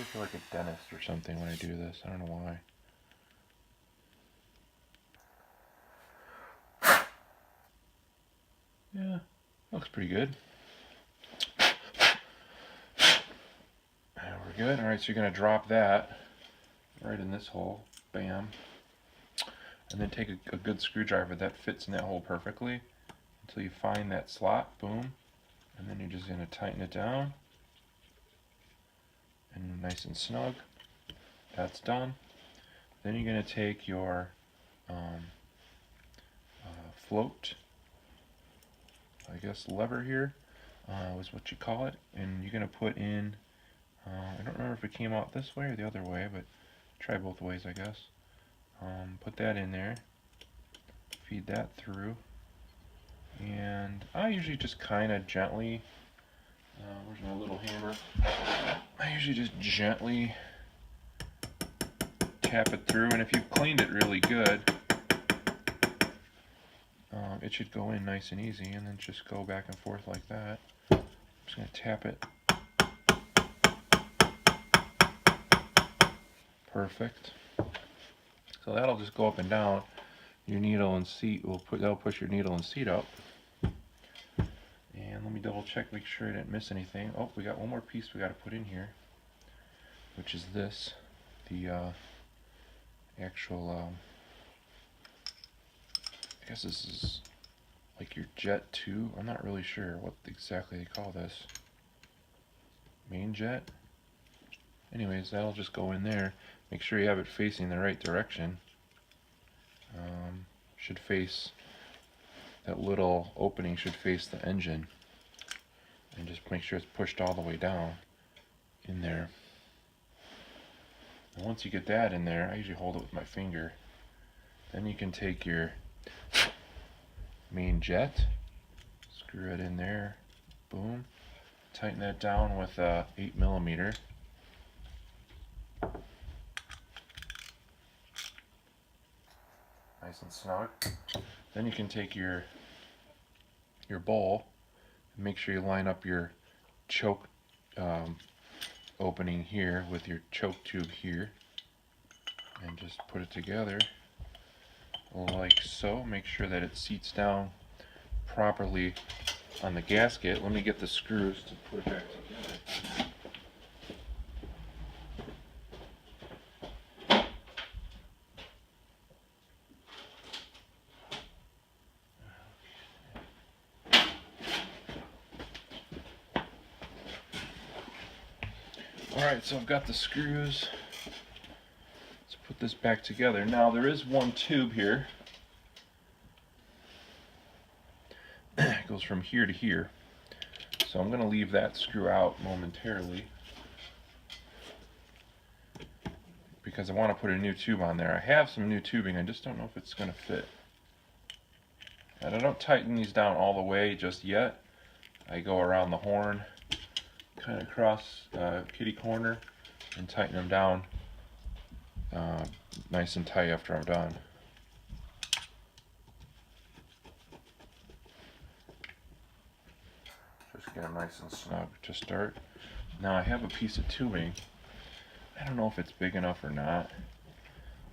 I feel like a dentist or something when I do this. I don't know why. Yeah, looks pretty good. And we're good. Alright, so you're going to drop that right in this hole. Bam. And then take a good screwdriver that fits in that hole perfectly until you find that slot. Boom. And then you're just going to tighten it down. And nice and snug. That's done. Then you're going to take your float, I guess lever here, is what you call it, and you're going to put in, I don't remember if it came out this way or the other way, but try both ways, I guess. Put that in there, feed that through, and I usually just kind of gently, where's my little hammer? I usually just gently tap it through, and if you've cleaned it really good, it should go in nice and easy, and then just go back and forth like that. I'm just going to tap it. Perfect. So that'll just go up and down. Your needle and seat that'll push your needle and seat up. And let me double check, make sure I didn't miss anything. Oh, we got one more piece we got to put in here, which is this, the actual, I guess this is like your jet 2. I'm not really sure what exactly they call this. Main jet? Anyways, that'll just go in there. Make sure you have it facing the right direction. Should face, that little opening should face the engine. And just make sure it's pushed all the way down in there. And once you get that in there, I usually hold it with my finger. Then you can take your main jet, screw it in there, boom, tighten that down with 8mm. Nice and snug. Then you can take your bowl and make sure you line up your choke opening here with your choke tube here, and just put it together like so. Make sure that it seats down properly on the gasket. Let me get the screws to put it back together. Alright, so I've got the screws. Let's put this back together. Now there is one tube here. It goes from here to here. So I'm going to leave that screw out momentarily because I want to put a new tube on there. I have some new tubing, I just don't know if it's going to fit. And I don't tighten these down all the way just yet. I go around the horn, kind of across kitty corner, and tighten them down nice and tight after I'm done. Just get them nice and snug to start. Now I have a piece of tubing. I don't know if it's big enough or not,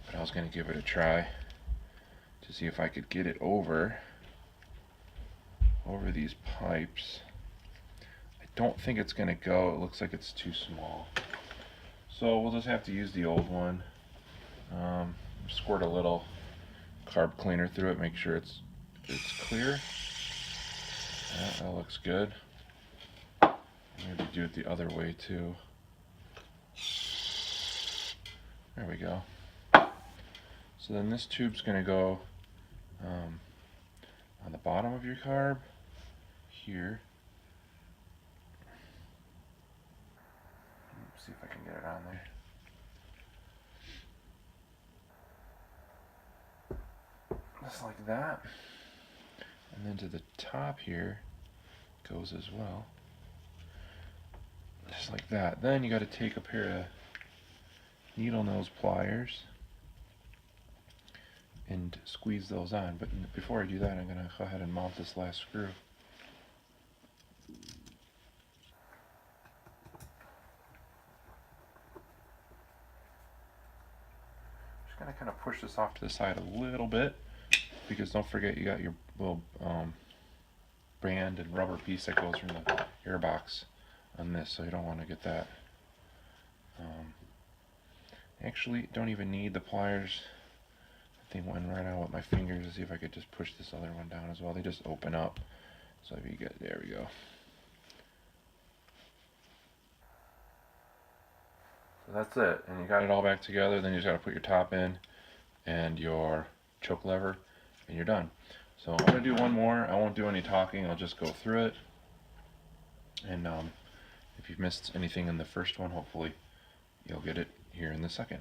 but I was going to give it a try to see if I could get it over these pipes. I don't think it's going to go. It looks like it's too small. So we'll just have to use the old one. Squirt a little carb cleaner through it, make sure it's clear. That looks good. Maybe do it the other way too. There we go. So then this tube's going to go on the bottom of your carb here. Let's see if I can get it on there. Just like that. And then to the top here goes as well. Just like that. Then you got to take a pair of needle nose pliers and squeeze those on. But before I do that, I'm going to go ahead and mount this last screw. gotta kind of push this off to the side a little bit, because don't forget you got your little band and rubber piece that goes from the air box on this, so you don't want to get that. Actually, don't even need the pliers. They went right out with my fingers to see if I could just push this other one down as well. They just open up. So if you get, there we go. So that's it. And you got it all back together. Then you just got to put your top in and your choke lever, and you're done. So I'm going to do one more. I won't do any talking. I'll just go through it. And if you've missed anything in the first one, hopefully you'll get it here in the second.